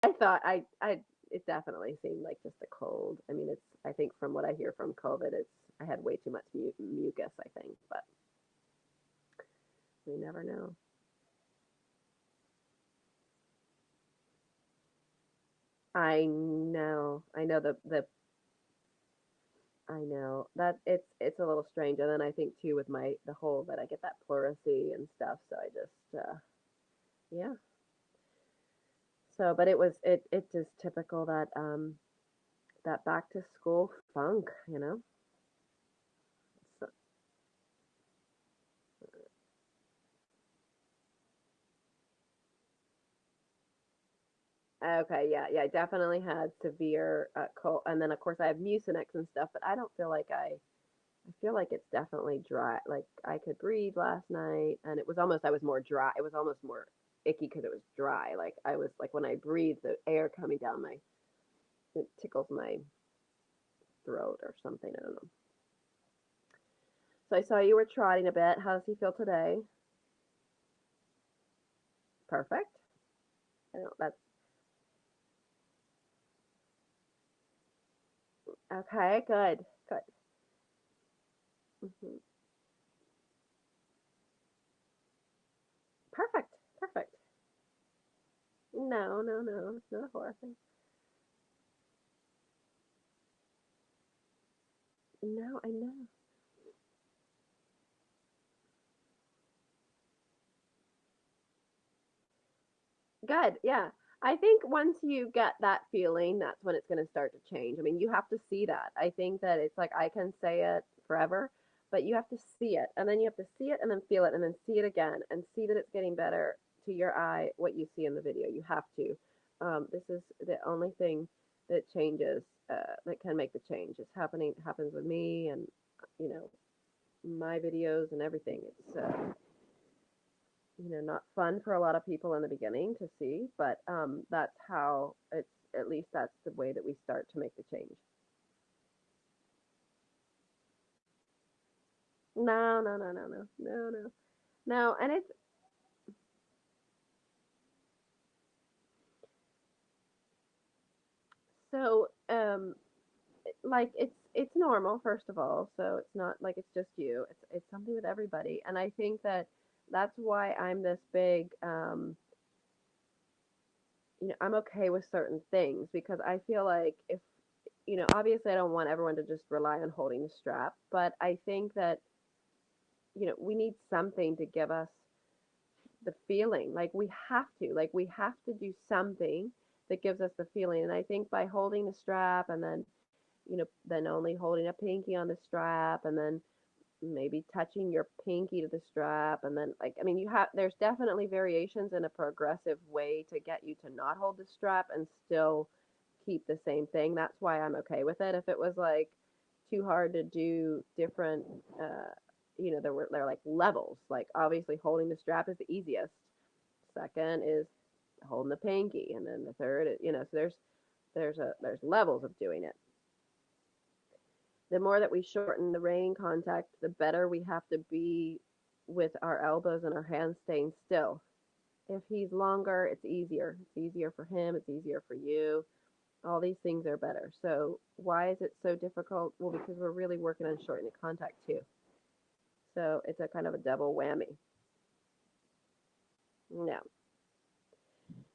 I thought it definitely seemed like just a cold. I mean, it's I think from what I hear from COVID, it's I had way too much mucus, I think, but we never know. I know I know that it's a little strange, and then I think too with my the whole that I get that pleurisy and stuff, so I just yeah. So, but it is typical that that back to school funk, you know. So, okay, yeah, yeah, I definitely had severe cold, and then of course I have Mucinex and stuff, but I don't feel like I feel like it's definitely dry. Like I could breathe last night, and it was almost I was more dry. It was almost more icky because it was dry. Like I was like when I breathe, the air coming down my it tickles my throat or something. I don't know. So I saw you were trotting a bit. How does he feel today? Perfect. I don't, that's okay. Good. Good. Hmm. Perfect. Perfect. No, no, no. It's not a horror thing. No, I know. Good. Yeah. I think once you get that feeling, that's when it's going to start to change. I mean, you have to see that. I think that it's like I can say it forever, but you have to see it. And then you have to see it and then feel it and then see it again and see that it's getting better to your eye, what you see in the video. You have to. This is the only thing that changes, that can make the change. It's happens with me and, you know, my videos and everything. It's, not fun for a lot of people in the beginning to see, but that's how it's, at least that's the way that we start to make the change. No, no, no, no, no, no, no, no, and it's so like it's normal first of all, so it's not like it's just you. It's something with everybody, and I think that that's why I'm this big. I'm okay with certain things because I feel like if obviously I don't want everyone to just rely on holding the strap, but I think that we need something to give us the feeling. Like we have to do something that gives us the feeling. And I think by holding the strap and then, then only holding a pinky on the strap and then maybe touching your pinky to the strap and then like I mean there's definitely variations in a progressive way to get you to not hold the strap and still keep the same thing. That's why I'm okay with it. If it was like too hard to do different there are like levels. Like obviously holding the strap is the easiest. Second is holding the pinky and then the third is, so there's levels of doing it. The more that we shorten the rein contact, the better we have to be with our elbows and our hands staying still. If he's longer, it's easier. It's easier for him, it's easier for you. All these things are better. So, why is it so difficult? Well, because we're really working on shortening the contact too. So, it's a kind of a double whammy. No,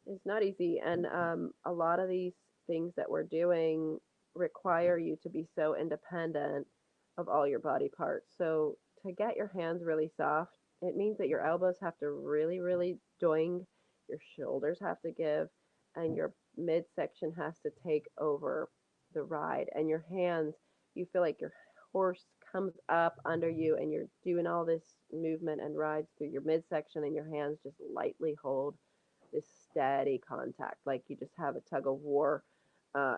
it's not easy. And a lot of these things that we're doing require you to be so independent of all your body parts. So to get your hands really soft, it means that your elbows have to really, really doing, your shoulders have to give, and your midsection has to take over the ride. And your hands, you feel like your horse comes up under you and you're doing all this movement and rides through your midsection, and your hands just lightly hold this steady contact, like you just have a tug of war,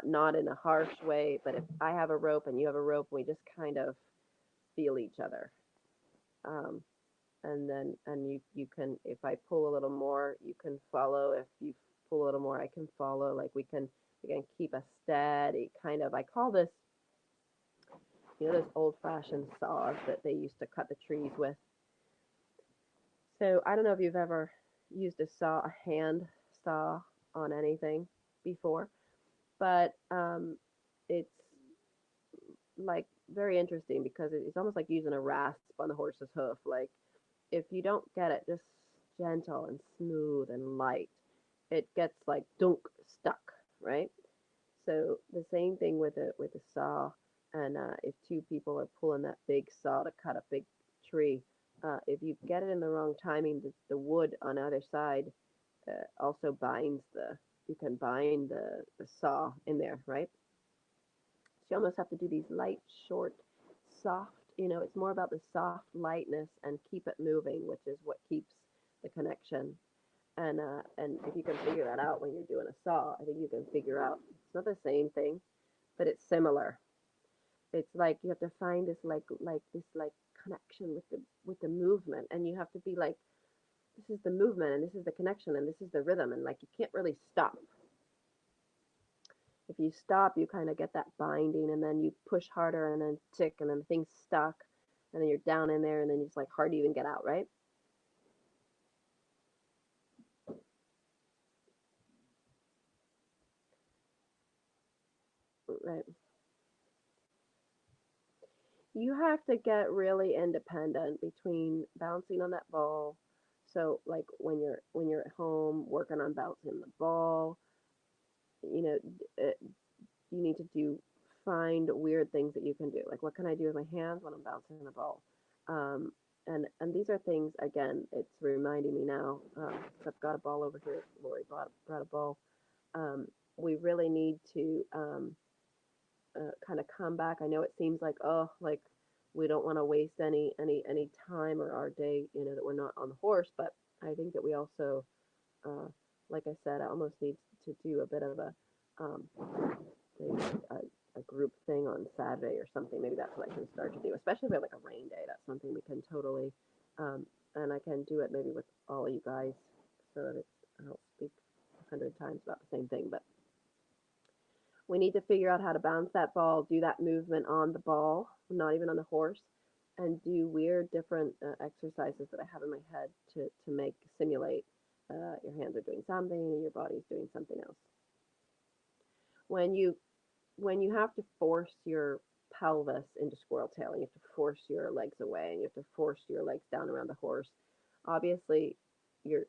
not in a harsh way, but if I have a rope and you have a rope, we just kind of feel each other. Um, and then, and you can, if I pull a little more, you can follow. If you pull a little more, I can follow. Like we can keep a steady kind of, I call this, those old fashioned saws that they used to cut the trees with. So I don't know if you've ever used a saw, a hand saw on anything. before, but it's like very interesting because it's almost like using a rasp on the horse's hoof. Like if you don't get it just gentle and smooth and light, it gets like dunk stuck, right? So the same thing with a saw, and if two people are pulling that big saw to cut a big tree, if you get it in the wrong timing, the wood on either side also binds the. You can bind the saw in there, right? So you almost have to do these light, short, soft. It's more about the soft lightness and keep it moving, which is what keeps the connection. And if you can figure that out when you're doing a saw, I think you can figure out it's not the same thing, but it's similar. It's like you have to find this like connection with the movement, and you have to be like, this is the movement, and this is the connection, and this is the rhythm, and like you can't really stop. If you stop, you kind of get that binding, and then you push harder, and then tick, and then the thing's stuck, and then you're down in there, and then it's like hard to even get out, right? Right. You have to get really independent between bouncing on that ball. So like when you're at home working on bouncing the ball, you know, you need to do find weird things that you can do. Like what can I do with my hands when I'm bouncing the ball? Um, and these are things again. It's reminding me now. I've got a ball over here. Lori brought a ball. Um, we really need to kind of come back. I know it seems like like we don't want to waste any time or our day, that we're not on the horse. But I think that we also, uh, like I said, I almost need to do a bit of um, a group thing on Saturday or something. Maybe that's what I can start to do, especially if we have like a rain day. That's something we can totally, and I can do it maybe with all of you guys so that it's, I don't speak 100 times about the same thing, but we need to figure out how to bounce that ball, do that movement on the ball, not even on the horse, and do weird different exercises that I have in my head to make simulate your hands are doing something and your body's doing something else. When you when you have to force your pelvis into squirrel tail and you have to force your legs away and you have to force your legs down around the horse, obviously you're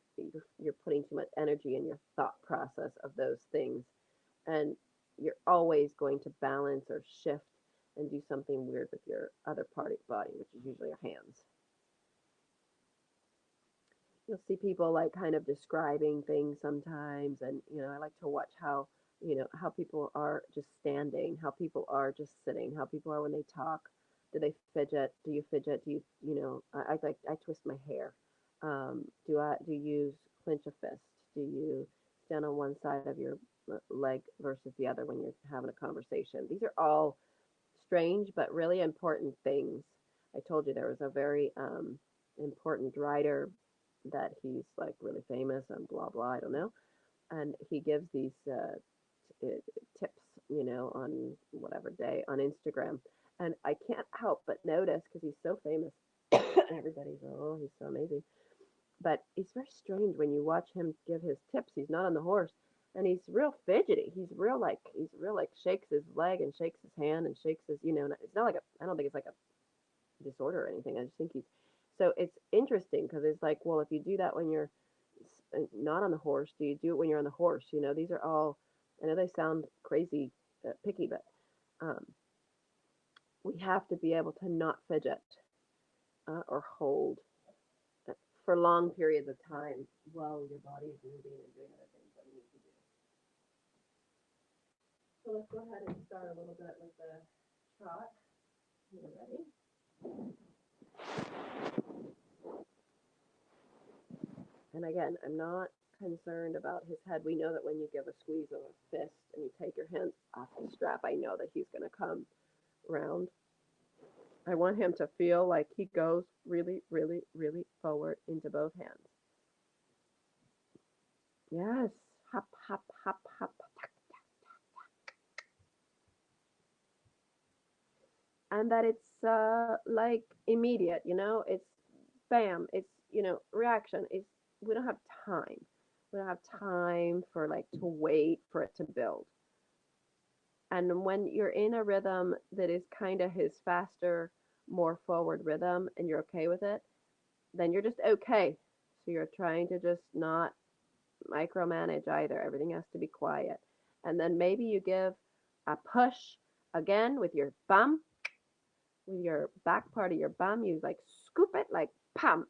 putting too much energy in your thought process of those things, and you're always going to balance or shift and do something weird with your other part of your body, which is usually your hands. You'll see people like kind of describing things sometimes, and I like to watch how people are just standing, how people are just sitting, how people are when they talk. Do they fidget? Do you fidget? Do I twist my hair? Do you use clench a fist? Do you stand on one side of your leg versus the other when you're having a conversation? These are all strange but really important things. I told you there was a very important writer that he's like really famous and blah blah. I don't know, and he gives these tips, on whatever day on Instagram, and I can't help but notice because he's so famous. Everybody's he's so amazing, but it's very strange when you watch him give his tips. He's not on the horse, and he's real fidgety. He's real like shakes his leg and shakes his hand and shakes his. It's not like a. I don't think it's like a disorder or anything. I just think he's. So it's interesting because it's like, well, if you do that when you're not on the horse, do you do it when you're on the horse? These are all. I know they sound crazy, picky, but um, we have to be able to not fidget or hold for long periods of time while your body is moving and doing other things that we need to do. So let's go ahead and start a little bit with the trot. You ready? And again, I'm not concerned about his head. We know that when you give a squeeze of a fist and you take your hands off the strap, I know that he's going to come round. I want him to feel like he goes really, really, really forward into both hands. Yes. Hop, hop, hop, hop. And that it's like immediate, it's bam, it's reaction. It's we don't have time. We don't have time for like to wait for it to build. And when you're in a rhythm that is kind of his faster, more forward rhythm and you're okay with it, then you're just okay. So you're trying to just not micromanage either. Everything has to be quiet. And then maybe you give a push again with your bum, with your back part of your bum. You like scoop it like pam.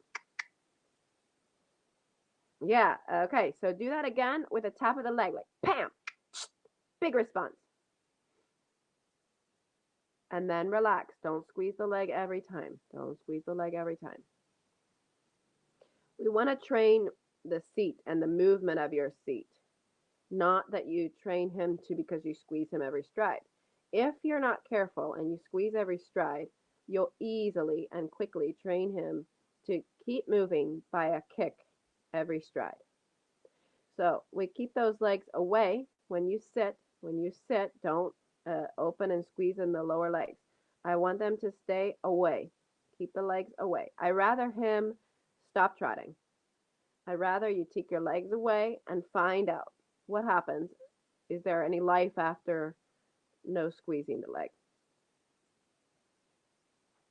Yeah, okay. So do that again with a tap of the leg, like pam. Big response. And then relax. Don't squeeze the leg every time. Don't squeeze the leg every time. We want to train the seat and the movement of your seat, not that you train him to because you squeeze him every stride. If you're not careful and you squeeze every stride, you'll easily and quickly train him to keep moving by a kick every stride. So we keep those legs away when you sit. When you sit, don't open and squeeze in the lower legs. I want them to stay away. Keep the legs away. I rather him stop trotting. I rather you take your legs away and find out what happens. Is there any life after no squeezing the leg?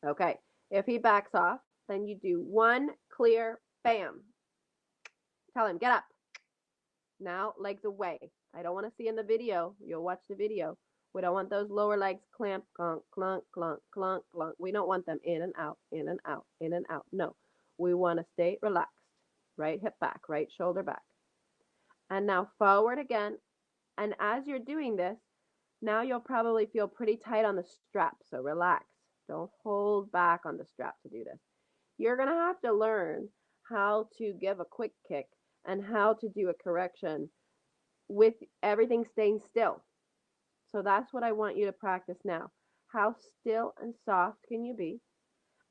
Okay. If he backs off, then you do one clear bam. Tell him, get up. Now, legs away. I don't want to see in the video. You'll watch the video. We don't want those lower legs clamp, clunk, clunk, clunk, clunk, clunk. We don't want them in and out, in and out, in and out. No. We want to stay relaxed. Right hip back, right shoulder back. And now forward again. And as you're doing this, now you'll probably feel pretty tight on the strap. So relax. Don't hold back on the strap to do this. You're going to have to learn how to give a quick kick and how to do a correction with everything staying still. So that's what I want you to practice now. How still and soft can you be?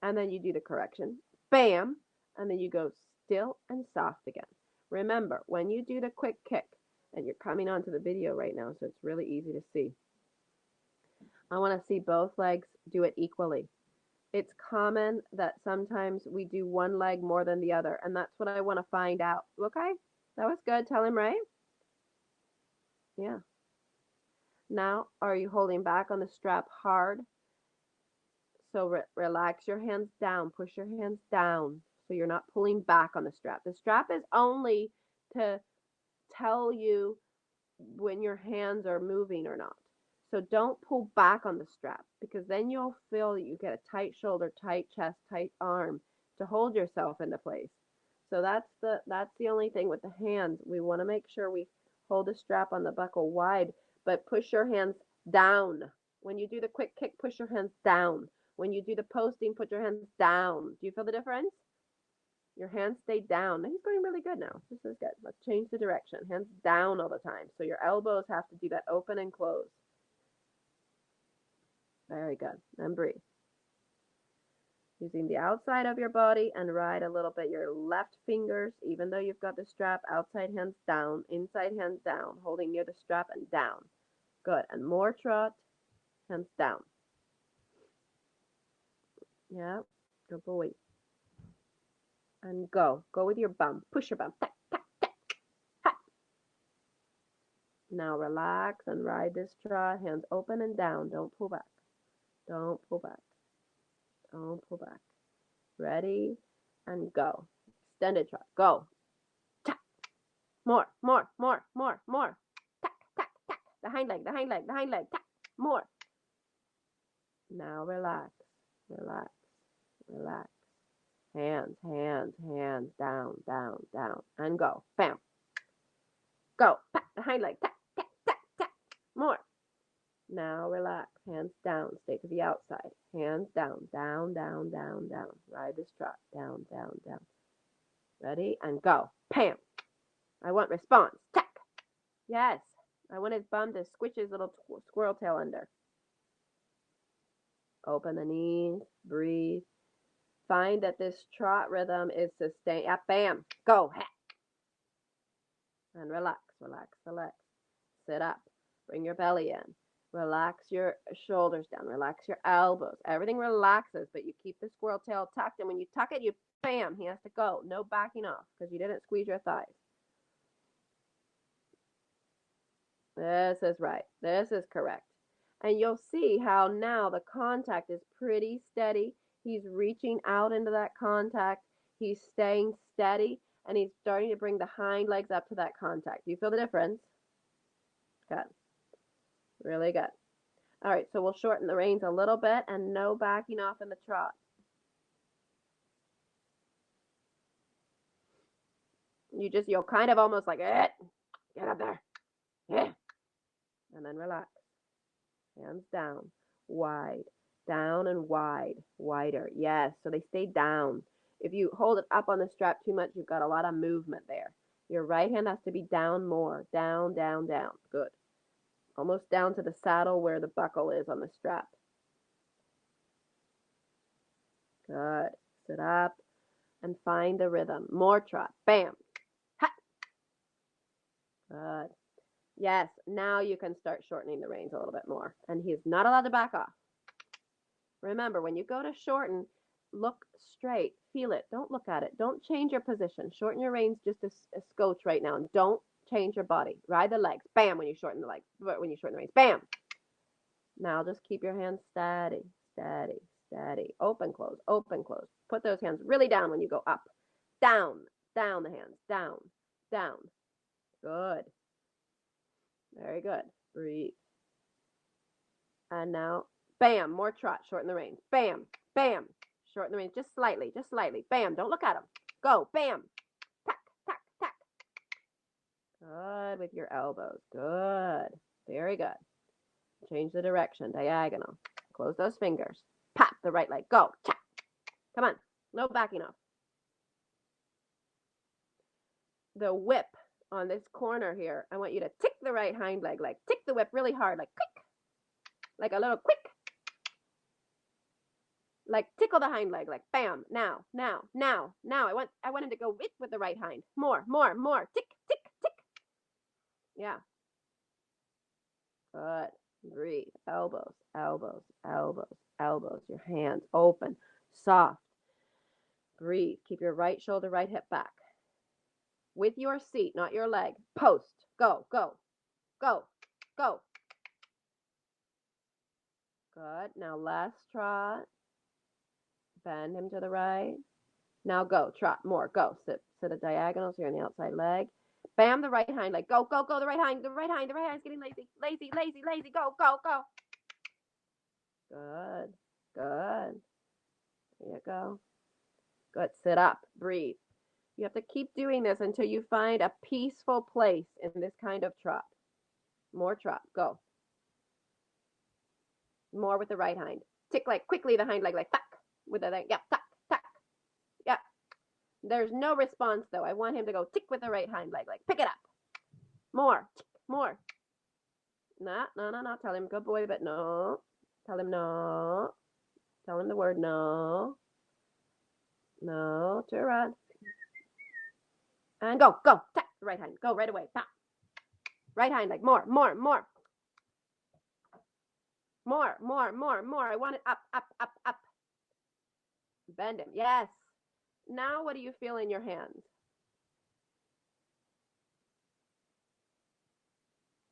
And then you do the correction. Bam! And then you go still and soft again. Remember, when you do the quick kick, and you're coming onto the video right now, so it's really easy to see. I want to see both legs do it equally. It's common that sometimes we do one leg more than the other, and that's what I want to find out. Okay? That was good. Tell him, right? Yeah. Now, are you holding back on the strap hard? So relax your hands down. Push your hands down so you're not pulling back on the strap. The strap is only to tell you when your hands are moving or not. So don't pull back on the strap because then you'll feel that you get a tight shoulder, tight chest, tight arm to hold yourself into place. So that's the only thing with the hands. We want to make sure we hold the strap on the buckle wide, but push your hands down. When you do the quick kick, push your hands down. When you do the posting, put your hands down. Do you feel the difference? Your hands stay down. He's going really good now. This is good. Let's change the direction. Hands down all the time. So your elbows have to do that open and close. Very good. And breathe. Using the outside of your body and ride a little bit your left fingers, even though you've got the strap, outside hands down, inside hands down, holding near the strap and down. Good. And more trot, hands down. Yeah. Good boy. And go. Go with your bum. Push your bum. Tack, tack, tack. Ha. Now relax and ride this trot. Hands open and down. Don't pull back. Don't pull back. Don't pull back. Ready? And go. Extended trot. Go. Tack. More, more, more, more, more. Tack, tack, tack. The hind leg, the hind leg, the hind leg. Tack. More. Now relax. Relax. Relax. Hands, hands, hands, down, down, down, and go. Bam. Go. Pat the hind leg. Tap, tap, tap, tap. More. Now relax. Hands down. Stay to the outside. Hands down, down, down, down, down. Ride this trot. Down, down, down. Ready? And go. Pam. I want response. Tack. Yes. I want his bum to squish his little squirrel tail under. Open the knees. Breathe. Find that this trot rhythm is sustained. Yeah, bam. Go. Ha. And relax. Relax the legs. Sit up. Bring your belly in. Relax your shoulders down. Relax your elbows. Everything relaxes, but you keep the squirrel tail tucked. And when you tuck it, you bam, he has to go. No backing off because you didn't squeeze your thighs. This is right. This is correct. And you'll see how now the contact is pretty steady. He's reaching out into that contact. He's staying steady and he's starting to bring the hind legs up to that contact. Do you feel the difference? Good. Really good. All right, so we'll shorten the reins a little bit and no backing off in the trot. You'll kind of almost like, get up there. Yeah. And then relax. Hands down, wide, down and wide, wider. Yes, so they stay down. If you hold it up on the strap too much, you've got a lot of movement there. Your right hand has to be down more. Down, down, down. Good. Almost down to the saddle where the buckle is on the strap. Good. Sit up and find the rhythm. More trot. Bam. Ha. Good. Yes, now you can start shortening the reins a little bit more. And he's not allowed to back off. Remember, when you go to shorten, look straight. Feel it. Don't look at it. Don't change your position. Shorten your reins just a scotch right now. And don't change your body. Ride the legs. Bam, when you shorten the legs. When you shorten the reins. Bam. Now just keep your hands steady, steady, steady. Open, close, open, close. Put those hands really down when you go up. Down, down the hands. Down, down. Good. Very good. Breathe. And now, bam, more trot. Shorten the reins. Bam, bam. Shorten the reins just slightly, just slightly. Bam, don't look at them. Go, bam. Tack, tack, tack. Good with your elbows. Good. Very good. Change the direction. Diagonal. Close those fingers. Pop the right leg. Go. Tack. Come on. No backing off. The whip on this corner here, I want you to tick the right hind leg, like tick the whip really hard, like quick, like a little quick, like tickle the hind leg, like bam, now, now, now, now. I want him to go with the right hind. More, more, more. Tick, tick, tick. Yeah. Good. Breathe. Elbows, elbows, elbows, elbows. Your hands open, soft. Breathe. Keep your right shoulder, right hip back. With your seat, not your leg. Post. Go, go, go, go. Good. Now last trot. Bend him to the right. Now go. Trot. More. Go. Sit a diagonal so you're on the outside leg. Bam, the right hind leg. Go, go, go. The right hind. The right hind. The right hind's getting lazy. Lazy, lazy, lazy. Go, go, go. Good. Good. There you go. Good. Sit up. Breathe. You have to keep doing this until you find a peaceful place in this kind of trot. More trot. Go. More with the right hind. Tick like quickly the hind leg, like tack. With the leg. Yeah, tack, tack. Yeah. There's no response though. I want him to go tick with the right hind leg, like pick it up. More. Tick, more. No, no, no, no. Tell him good boy, but no. Tell him no. Tell him the word no. No. Turn around. And go, go. Tack the right hind. Go right away. Pop. Right hind leg. More, more, more. More, more, more, more. I want it up, up, up, up. Bend him. Yes. Now what do you feel in your hands?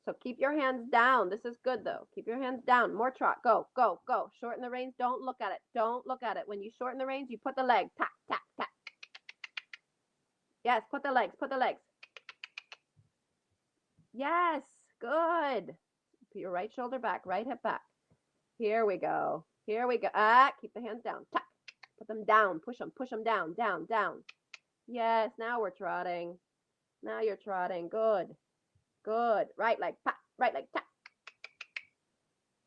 So keep your hands down. This is good though. Keep your hands down. More trot. Go, go, go. Shorten the reins. Don't look at it. Don't look at it. When you shorten the reins, you put the leg. Tack, tack, tack. Yes, put the legs. Put the legs. Yes, good. Put your right shoulder back, right hip back. Here we go. Here we go. Keep the hands down. Tack. Put them down. Push them down, down, down. Yes, now we're trotting. Now you're trotting. Good. Good. Right leg, pop. Right leg, tap.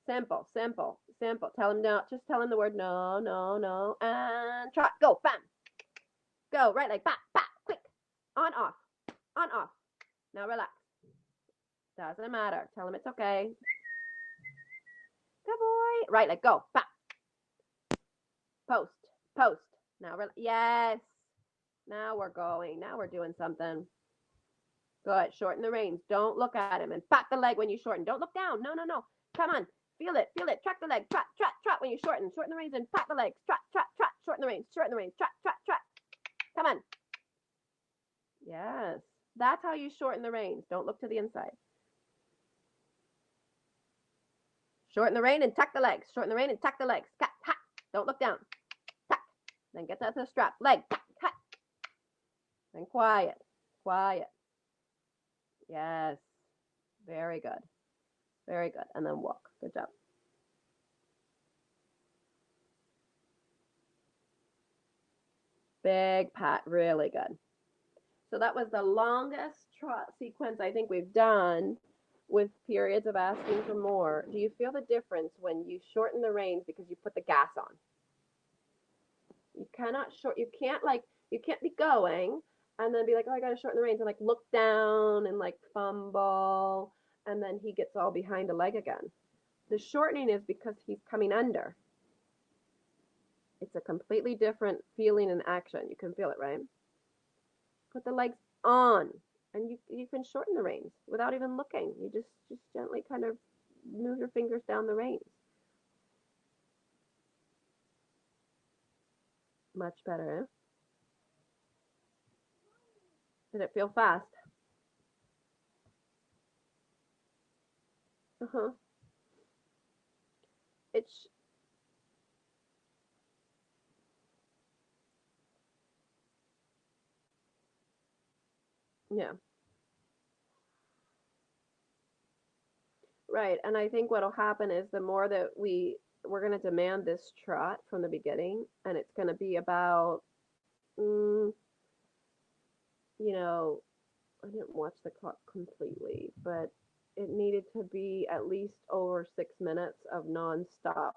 Simple, simple, simple. Tell him no. Just tell him the word no, no, no. And trot. Go. Bam. Go. Right leg, pop, pop. Quick. On, off. On, off. Now relax. Doesn't matter. Tell him it's okay. Good boy. Right leg, go. Pop. Post. Post. Now, yes. Now we're going. Now we're doing something. Good. Shorten the reins. Don't look at him and pop the leg when you shorten. Don't look down. No, no, no. Come on. Feel it. Feel it. Track the leg. Trot, trot, trot when you shorten. Shorten the reins and pop the legs. Trot, trot, trot. Shorten the reins. Shorten the reins. Trot, trot, trot. Come on. Yes. That's how you shorten the reins. Don't look to the inside. Shorten the rein and tuck the legs. Shorten the rein and tuck the legs. Cut, cut. Don't look down. Tuck. Then get that to the strap. Leg, tuck, cut. And quiet. Quiet. Yes. Very good. Very good. And then walk. Good job. Big pat. Really good. So that was the longest trot sequence I think we've done with periods of asking for more. Do you feel the difference when you shorten the reins because you put the gas on? You cannot you can't you can't be going and then be like, oh, I gotta shorten the reins and like look down and like fumble and then he gets all behind a leg again. The shortening is because he's coming under. It's a completely different feeling and action. You can feel it, right? Put the legs on and you can shorten the reins without even looking. You just gently kind of move your fingers down the reins. Much better, eh? Did it feel fast? Uh-huh. It's yeah. Right. And I think what'll happen is the more that we're going to demand this trot from the beginning, and it's going to be about, mm, you know, I didn't watch the clock completely, but it needed to be at least over 6 minutes of nonstop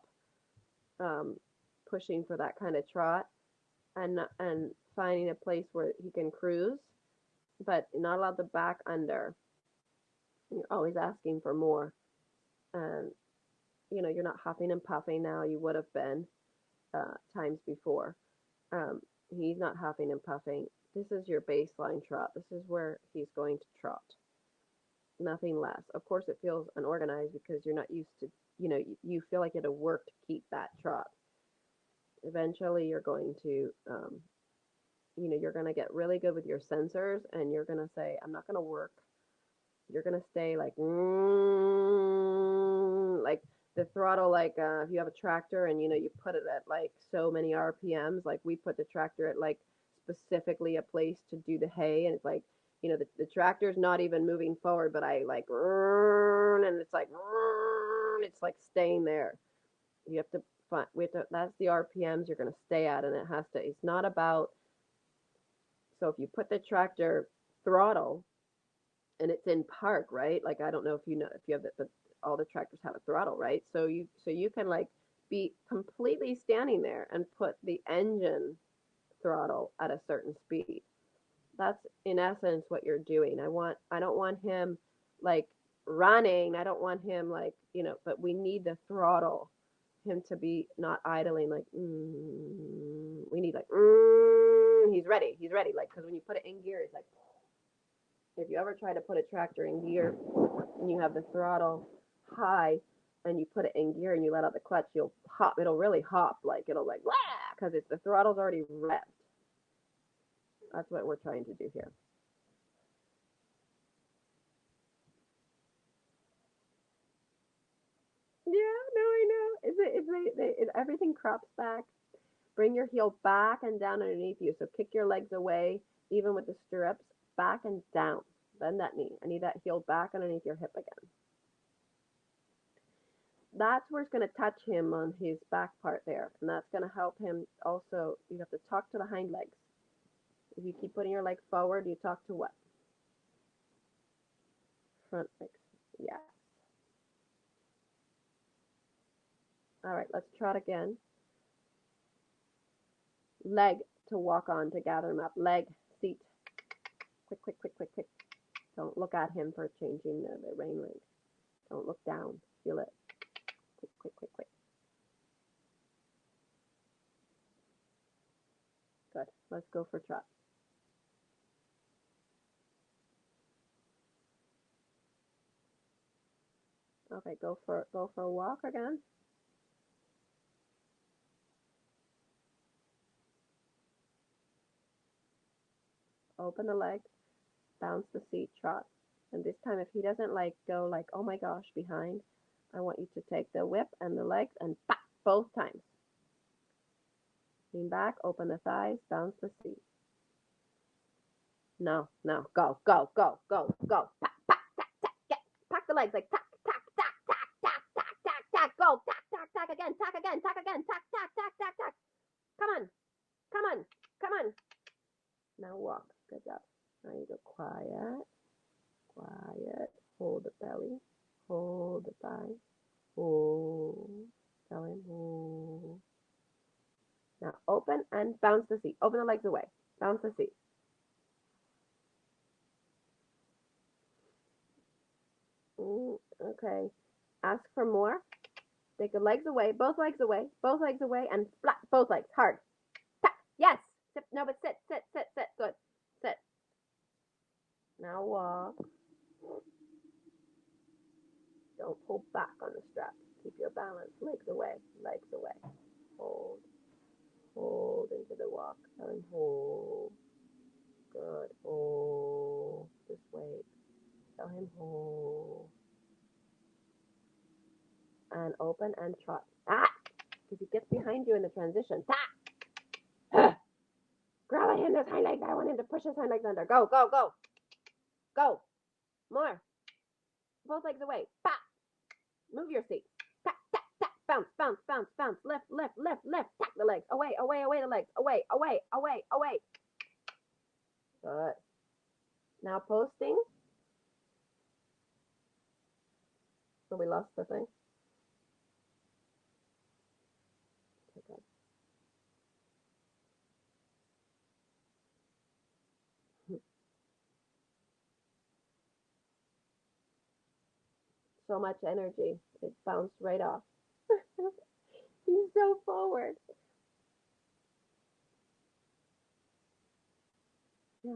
um, pushing for that kind of trot, and finding a place where he can cruise, but not allowed to back under. You're always asking for more, and you're not huffing and puffing now. You would have been times before. Um, he's not huffing and puffing. This is your baseline trot. This is where he's going to trot. Nothing less. Of course, it feels unorganized because you're not used to, you feel like you had to work to keep that trot. Eventually, you're going to, you're going to get really good with your sensors and you're going to say, I'm not going to work. You're going to stay like the throttle, like if you have a tractor and you put it at like so many RPMs, like we put the tractor at like specifically a place to do the hay, and it's like the tractor's not even moving forward, but I like and it's like staying there. You have to find that's the RPMs you're going to stay at, and it's not about. So if you put the tractor throttle and it's in park, right? Like I don't know if if you have all the tractors have a throttle, right? So you can like be completely standing there and put the engine throttle at a certain speed. That's in essence what you're doing. I don't want him like running. I don't want him like, but we need the throttle him to be not idling like we need like he's ready. He's ready like cuz when you put it in gear it's like if you ever try to put a tractor in gear and you have the throttle high and you put it in gear and you let out the clutch, you'll hop. It'll really hop, like it'll like because it's the throttle's already revved. That's what we're trying to do here. Yeah, no, I know. Everything crops back. Bring your heel back and down underneath you. So kick your legs away, even with the stirrups, back and down. Bend that knee. I need that heel back underneath your hip again. That's where it's going to touch him on his back part there. And that's going to help him also. You have to talk to the hind legs. If you keep putting your leg forward, you talk to what? Front legs. Yeah. All right, let's trot again. Leg to walk on to gather him up. Leg, seat. Quick, quick, quick, quick, quick. Don't look at him for changing the rein length. Don't look down. Feel it. Quick, quick, quick, quick. Good. Let's go for trot. Okay, go for a walk again. Open the leg, bounce the seat, trot. And this time if he doesn't like go like, oh my gosh, behind, I want you to take the whip and the legs and back both times. Lean back, open the thighs, bounce the seat. No, no, go, go, go, go, go. Pack, pack, tack, tack, get. Pack the legs like tack, tack, tack, tack, tack, tack, tack, tack, go, tack, tack, tack again, tack again, tack again, tack, tack, tack, tack, tack. Come on, come on, come on. Now walk. Good job. Now you go quiet, quiet. Hold the belly, hold the thigh, hold. Tell him hold. Now open and bounce the seat. Open the legs away. Bounce the seat. Okay. Ask for more. Take the legs away, both legs away, and flat, both legs, hard. Yes. Sit. No, but sit, sit, sit, sit. Good. Sit. Now walk. Don't pull back on the straps. Keep your balance. Legs away, legs away. Hold. Hold into the walk. And hold. Good. Hold. Just wait. Tell him hold. And open and trot. Ah! Because he gets behind you in the transition. Ah! Grab him his hind legs. I want him to push his hind legs under. Go, go, go. Go. More. Both legs away. Bah! Move your seat. Tap, tap, tap. Bounce, bounce, bounce, bounce. Lift, lift, lift, lift. Tap the legs. Away, away, away the legs. Away, away, away, away. Good. Now posting. So we lost the thing. Okay, good. So much energy. It bounced right off. He's so forward. Yeah.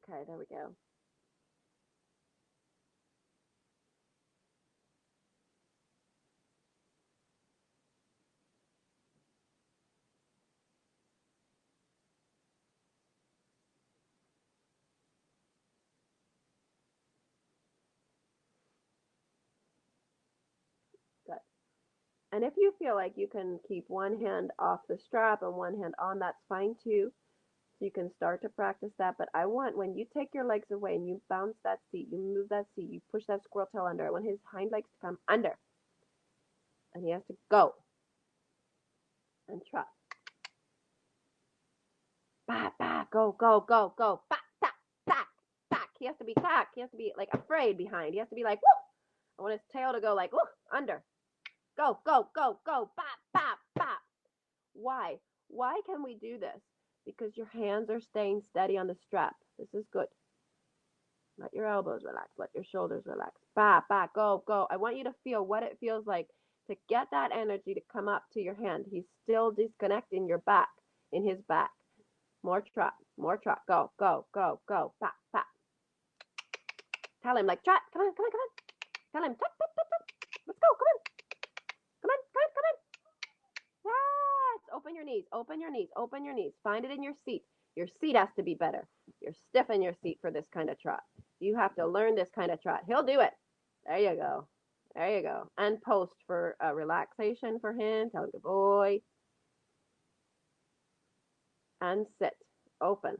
Okay, there we go. Good. And if you feel like you can keep one hand off the strap and one hand on, that's fine too. So you can start to practice that. But I want when you take your legs away and you bounce that seat, you move that seat, you push that squirrel tail under. I want his hind legs to come under. And he has to go and trot. Back, back, go, go, go, go. Back, back, back, back. He has to be back. He has to be like afraid behind. He has to be like, woo! I want his tail to go like, woo, under. Go, go, go, go. Back, back, back. Why? Why can we do this? Because your hands are staying steady on the strap. This is good. Let your elbows relax. Let your shoulders relax. Back, back, go, go. I want you to feel what it feels like to get that energy to come up to your hand. He's still disconnecting your back, in his back. More trot, more trot. Go, go, go, go. Back, back. Tell him like trot. Come on, come on, come on. Tell him trot, trot, trot, trot. Let's go. Come on, come on, come on, come on. Yes. Open your knees. Open your knees. Open your knees. Find it in your seat. Your seat has to be better. You're stiff in your seat for this kind of trot. You have to learn this kind of trot. He'll do it. There you go. There you go. And post for relaxation for him. Tell him good boy. And sit. Open.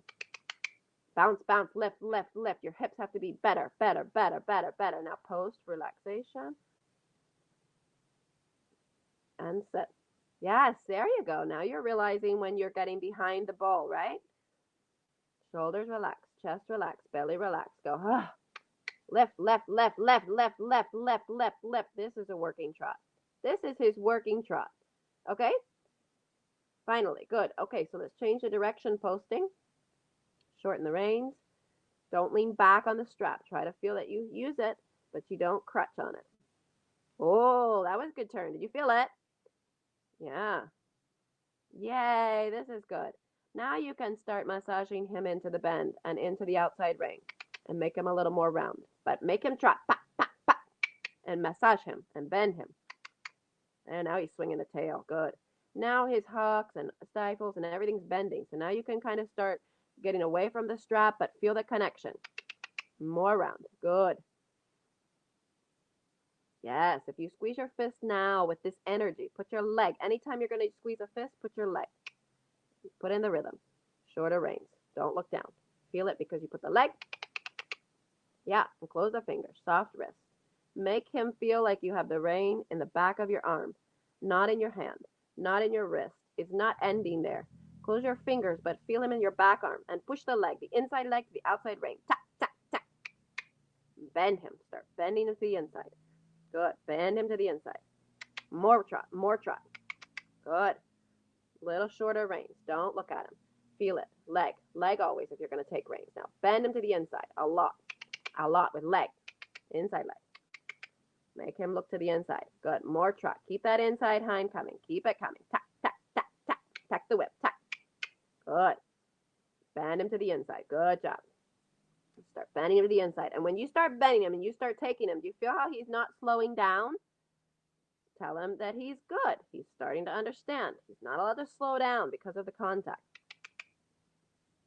Bounce, bounce, lift, lift, lift. Your hips have to be better, better, better, better, better. Now post, relaxation. And sit. Yes, there you go. Now you're realizing when you're getting behind the ball, right? Shoulders relax, chest relax, belly relax. Go, Left, left, left, left, left, left, left, left, left. This is a working trot. This is his working trot. Okay? Finally, good. Okay, so let's change the direction posting. Shorten the reins. Don't lean back on the strap. Try to feel that you use it, but you don't crutch on it. Oh, that was a good turn. Did you feel it? Yeah. Yay, this is good. Now you can start massaging him into the bend and into the outside rein and make him a little more round. But make him trot, pa, pa, pa, and massage him and bend him. And now he's swinging the tail. Good. Now his hocks and stifles and everything's bending. So now you can kind of start getting away from the strap, but feel the connection. More round. Good. Yes, if you squeeze your fist now with this energy, put your leg. Anytime you're going to squeeze a fist, put your leg. Put in the rhythm. Shorter reins. Don't look down. Feel it because you put the leg. Yeah, and close the fingers. Soft wrist. Make him feel like you have the rein in the back of your arm, not in your hand, not in your wrist. It's not ending there. Close your fingers, but feel him in your back arm and push the leg, the inside leg to the outside rein. Tap, tap, tap. Bend him. Start bending him to the inside. Good. Bend him to the inside. More trot. More trot. Good. Little shorter reins. Don't look at him. Feel it. Leg. Leg always if you're going to take reins. Now bend him to the inside. A lot. A lot with leg. Inside leg. Make him look to the inside. Good. More trot. Keep that inside hind coming. Keep it coming. Tap, tap, tap, tap. Tack the whip. Tap. Good. Bend him to the inside. Good job. Start bending him to the inside. And when you start bending him and you start taking him, do you feel how he's not slowing down? Tell him that he's good. He's starting to understand. He's not allowed to slow down because of the contact.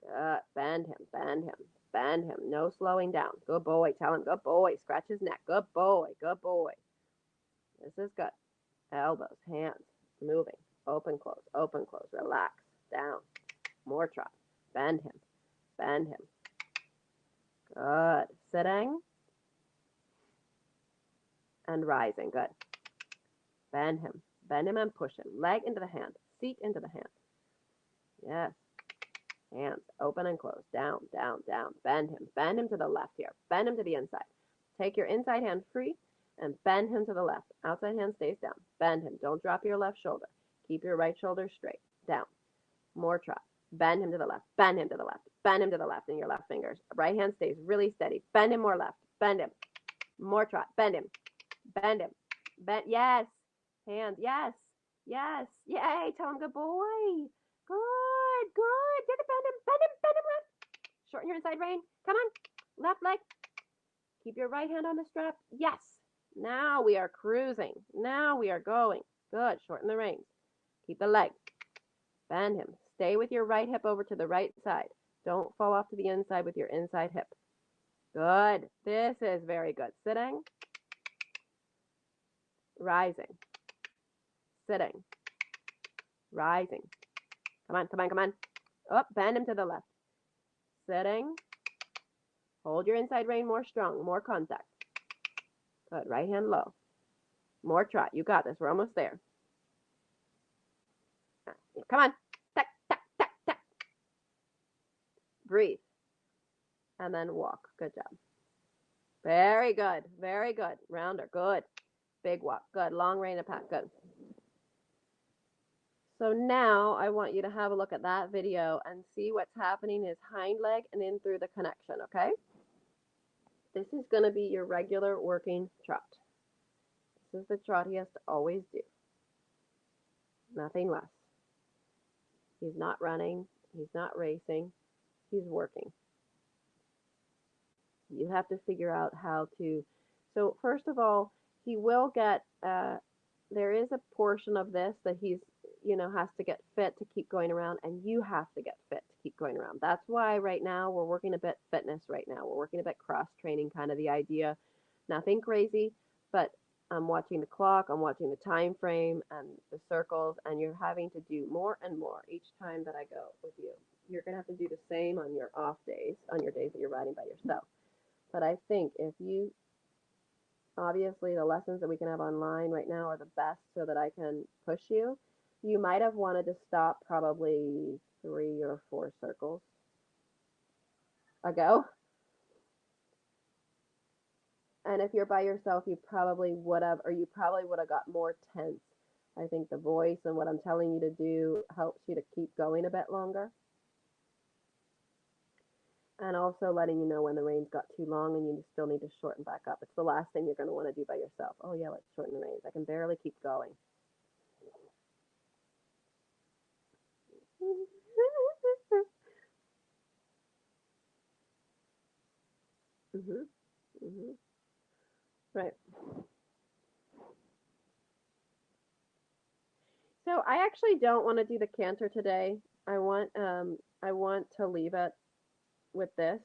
Good. Bend him. Bend him. Bend him. No slowing down. Good boy. Tell him, good boy. Scratch his neck. Good boy. Good boy. This is good. Elbows, hands, moving. Open, close. Open, close. Relax. Down. More trot. Bend him. Bend him. Good. Sitting. And rising. Good. Bend him. Bend him and push him. Leg into the hand. Seat into the hand. Yes. Hands open and close. Down, down, down. Bend him. Bend him to the left here. Bend him to the inside. Take your inside hand free and bend him to the left. Outside hand stays down. Bend him. Don't drop your left shoulder. Keep your right shoulder straight. Down. More trot. Bend him to the left. Bend him to the left. Bend him to the left in your left fingers. Right hand stays really steady. Bend him more left. Bend him. More trot. Bend him. Bend him. Bend. Yes. Hands. Yes. Yes. Yay. Tell him good boy. Good. Good. Get it. Bend him. Bend him. Bend him left. Shorten your inside rein. Come on. Left leg. Keep your right hand on the strap. Yes. Now we are cruising. Now we are going. Good. Shorten the reins. Keep the leg. Bend him. Stay with your right hip over to the right side. Don't fall off to the inside with your inside hip. Good. This is very good. Sitting. Rising. Sitting. Rising. Come on, come on, come on. Up, bend him to the left. Sitting. Hold your inside rein more strong, more contact. Good. Right hand low. More trot. You got this. We're almost there. Come on. Tack, tack, tack, tack. Breathe. And then walk. Good job. Very good. Very good. Rounder. Good. Big walk. Good. Long rein of pack. Good. So now I want you to have a look at that video and see what's happening in his hind leg and in through the connection, okay? This is going to be your regular working trot. This is the trot he has to always do. Nothing less. He's not running. He's not racing. He's working. You have to figure out how to. So first of all, he will get, there is a portion of this that he's, has to get fit to keep going around, and you have to get fit to keep going around. That's why right now we're working a bit fitness right now. We're working a bit cross training, kind of the idea. Nothing crazy, but I'm watching the clock, I'm watching the time frame and the circles, and you're having to do more and more each time that I go with you. You're going to have to do the same on your off days, on your days that you're riding by yourself. But I think if you, obviously the lessons that we can have online right now are the best so that I can push you. You might have wanted to stop probably 3 or 4 circles ago. And if you're by yourself, you probably would have, or you probably would have got more tense. I think the voice and what I'm telling you to do helps you to keep going a bit longer. And also letting you know when the reins got too long and you still need to shorten back up. It's the last thing you're going to want to do by yourself. Oh, yeah, let's shorten the reins. I can barely keep going. hmm hmm Right. So I actually don't want to do the canter today. I want to leave it with this.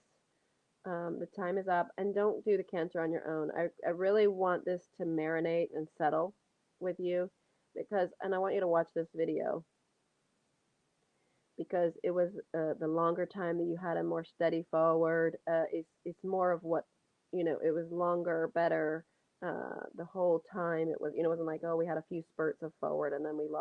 The time is up, and don't do the cancer on your own. I really want this to marinate and settle with you because, and I want you to watch this video because it was the longer time that you had a more steady forward. It's more of what, it was longer, better the whole time. It was, it wasn't like, oh, we had a few spurts of forward and then we lost.